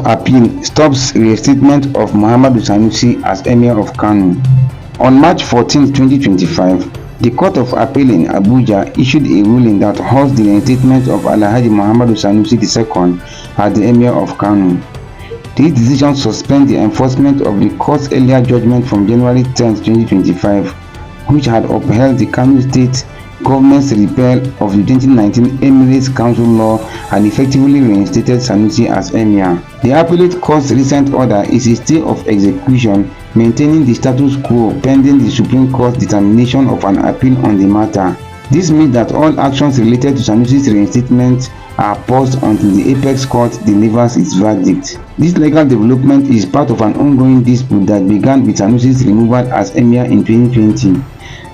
Appeal stops reinstatement of Muhammadu Sanusi as Emir of Kano. On March 14, 2025, the Court of Appeal in Abuja issued a ruling that halts the reinstatement of Alhaji Muhammadu Sanusi II as the Emir of Kano. This decision suspends the enforcement of the court's earlier judgment from January 10, 2025, which had upheld the Kano State government's repeal of the 2019 Emirates Council law and effectively reinstated Sanusi as Emir. The appellate court's recent order is a stay of execution, maintaining the status quo pending the Supreme Court's determination of an appeal on the matter. This means that all actions related to Sanusi's reinstatement are paused until the apex court delivers its verdict. This legal development is part of an ongoing dispute that began with Sanusi's removal as Emir in 2020.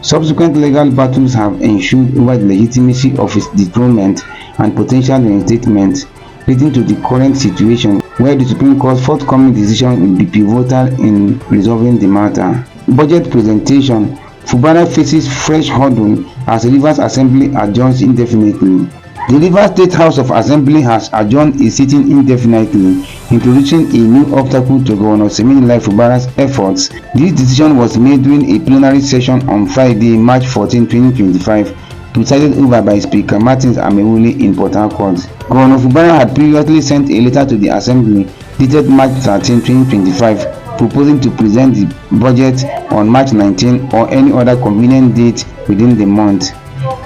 Subsequent legal battles have ensued over the legitimacy of his dethronement and potential reinstatement, leading to the current situation where the Supreme Court's forthcoming decision will be pivotal in resolving the matter. Budget presentation. Fubara faces fresh hurdle as Rivers Assembly adjourns indefinitely. The Rivers State House of Assembly has adjourned its sitting indefinitely, introducing a new obstacle to Governor Emir Fubara's efforts. This decision was made during a plenary session on Friday, March 14, 2025, presided over by Speaker Martins Amewule in Port Harcourt. Governor Fubara had previously sent a letter to the Assembly dated March 13, 2025, proposing to present the budget on March 19 or any other convenient date within the month.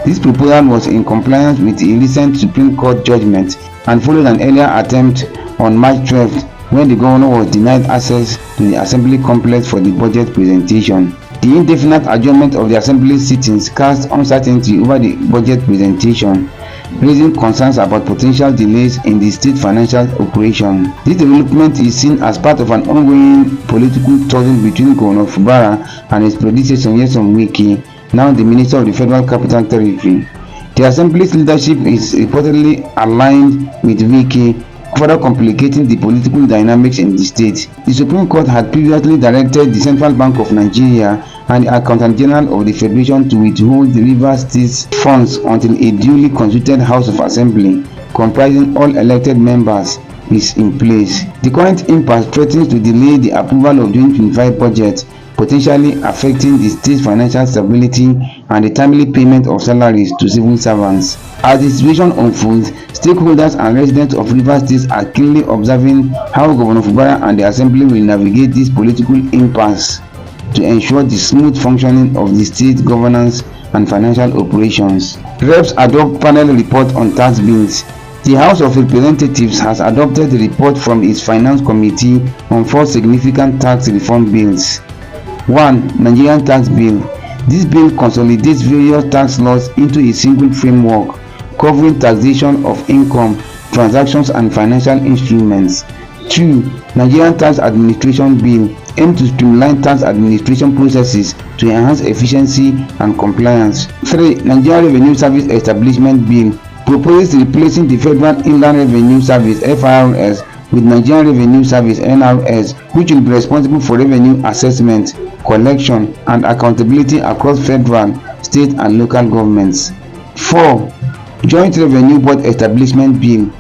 This proposal was in compliance with a recent Supreme Court judgment and followed an earlier attempt on March 12 when the governor was denied access to the Assembly complex for the budget presentation. The indefinite adjournment of the Assembly sittings cast uncertainty over the budget presentation, raising concerns about potential delays in the state financial operation. This development is seen as part of an ongoing political tussle between Governor Fubara and his predecessor Nyesom Wike, now the Minister of the Federal Capital Territory. The Assembly's leadership is reportedly aligned with Wike, further complicating the political dynamics in the state. The Supreme Court had previously directed the Central Bank of Nigeria and the Accountant General of the Federation to withhold the Rivers State's funds until a duly constituted House of Assembly, comprising all elected members, is in place. The current impasse threatens to delay the approval of the 2025 budget, potentially affecting the state's financial stability and the timely payment of salaries to civil servants. As the situation unfolds, stakeholders and residents of Rivers State are keenly observing how Governor Fubara and the Assembly will navigate this political impasse to ensure the smooth functioning of the state governance and financial operations. Reps adopt panel report on tax bills. The House of Representatives has adopted the report from its Finance Committee on 4 significant tax reform bills. 1. Nigerian Tax Bill. This bill consolidates various tax laws into a single framework, covering taxation of income, transactions and financial instruments. 2. Nigerian Tax Administration Bill aims to streamline tax administration processes to enhance efficiency and compliance. 3. Nigerian Revenue Service Establishment Bill proposes replacing the Federal Inland Revenue Service (FIRS) with Nigerian Revenue Service (NRS), which will be responsible for revenue assessment, collection and accountability across federal, state and local governments. 4. Joint Revenue Board Establishment Bill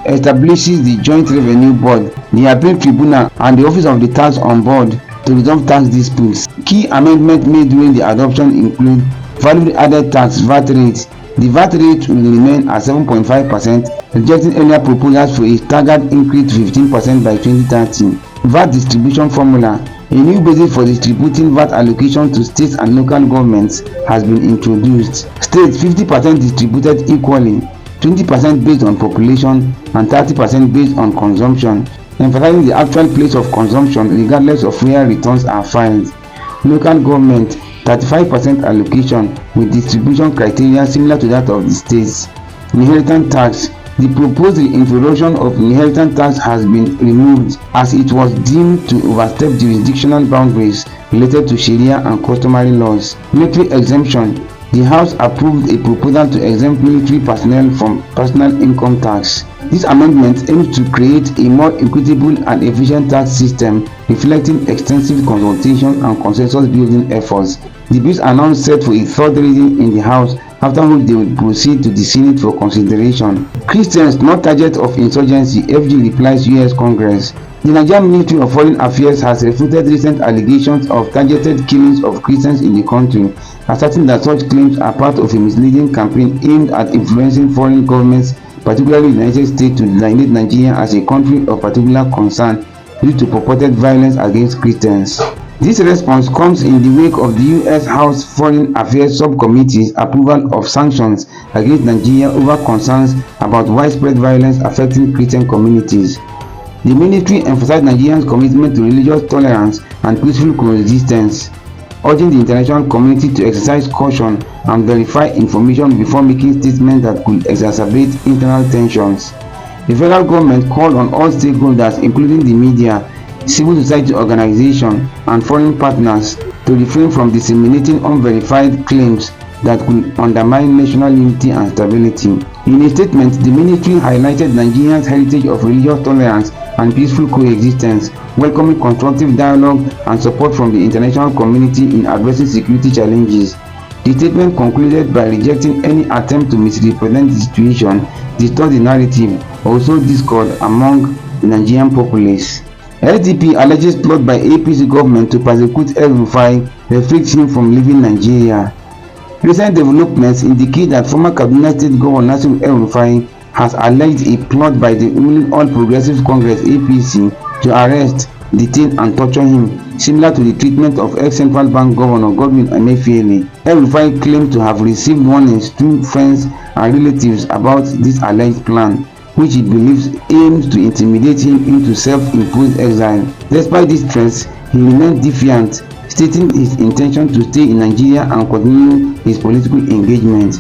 establishes the Joint Revenue Board, the Appeal Tribunal and the Office of the Tax on Board to resolve tax disputes. Key amendments made during the adoption include value added tax VAT rate. The VAT rate will remain at 7.5%, rejecting earlier proposals for a staggered increase to 15% by 2030. VAT distribution formula. A new basis for distributing VAT allocation to states and local governments has been introduced. States 50% distributed equally, 20% based on population and 30% based on consumption, emphasizing the actual place of consumption regardless of where returns are filed. Local government 35% allocation with distribution criteria similar to that of the states. Inheritance tax. The proposed introduction of inheritance tax has been removed as it was deemed to overstep jurisdictional boundaries related to Sharia and customary laws. Military exemption. The House approved a proposal to exempt military personnel from personal income tax. This amendment aims to create a more equitable and efficient tax system reflecting extensive consultation and consensus building efforts. The bills are now set for a third reading in the House after which they will proceed to the Senate for consideration. Christians not target of insurgency, FG replies US Congress. The Nigerian Ministry of Foreign Affairs has refuted recent allegations of targeted killings of Christians in the country, asserting that such claims are part of a misleading campaign aimed at influencing foreign governments, particularly the United States, to designate Nigeria as a country of particular concern due to purported violence against Christians. This response comes in the wake of the U.S. House Foreign Affairs Subcommittee's approval of sanctions against Nigeria over concerns about widespread violence affecting Christian communities. The ministry emphasized Nigeria's commitment to religious tolerance and peaceful coexistence, urging the international community to exercise caution and verify information before making statements that could exacerbate internal tensions. The federal government called on all stakeholders, including the media, civil society organizations, and foreign partners, to refrain from disseminating unverified claims that could undermine national unity and stability. In a statement, the ministry highlighted Nigeria's heritage of religious tolerance and peaceful coexistence, welcoming constructive dialogue and support from the international community in addressing security challenges. The statement concluded by rejecting any attempt to misrepresent the situation, distort the narrative, or sow discord among the Nigerian populace. SDP alleges plot by APC government to persecute El-rufai, restrict him from leaving Nigeria. Recent developments indicate that former Kaduna State Governor El-rufai has alleged a plot by the ruling All Progressives Congress (APC) to arrest, detain and torture him, similar to the treatment of ex-Central Bank Governor Godwin Emefiele. El-rufai claimed to have received warnings through friends and relatives about this alleged plan, which he believes aims to intimidate him into self-imposed exile. Despite these threats, he remained defiant, stating his intention to stay in Nigeria and continue his political engagement.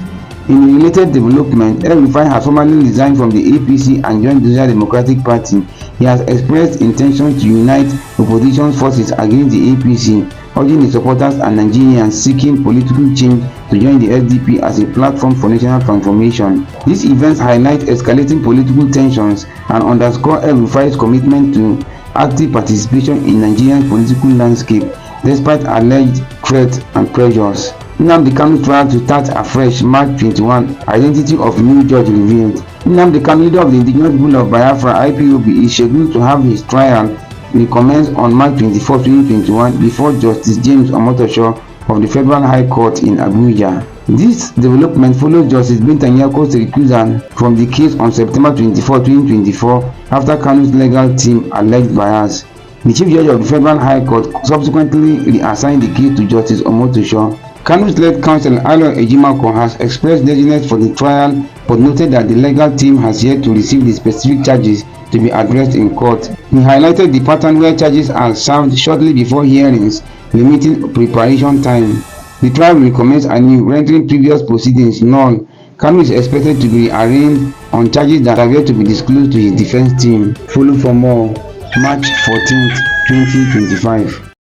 In a related development, El-rufai has formally resigned from the APC and joined the Social Democratic Party. He has expressed intention to unite opposition forces against the APC, urging his supporters and Nigerians seeking political change to join the SDP as a platform for national transformation. These events highlight escalating political tensions and underscore El-rufai's commitment to active participation in Nigeria's political landscape, despite alleged threats and pressures. Nnamdi Kanu's trial to start afresh, March 21, identity of new judge revealed. Nnamdi Kanu, leader of the indigenous people of Biafra (IPOB), is scheduled to have his trial recommence on March 24, 2021 before Justice James Omotosho of the Federal High Court in Abuja. This development follows Justice Bintanyako's recusal from the case on September 24, 2024 after Kanu's legal team alleged bias. The Chief Judge of the Federal High Court subsequently reassigned the case to Justice Omotosho. Kanu's lead counsel Alo Ejimako has expressed readiness for the trial but noted that the legal team has yet to receive the specific charges to be addressed in court. He highlighted the pattern where charges are served shortly before hearings, limiting preparation time. The trial will commence anew, rendering previous proceedings null. Kanu is expected to be arraigned on charges that are yet to be disclosed to his defense team. Follow for more. March 14, 2025.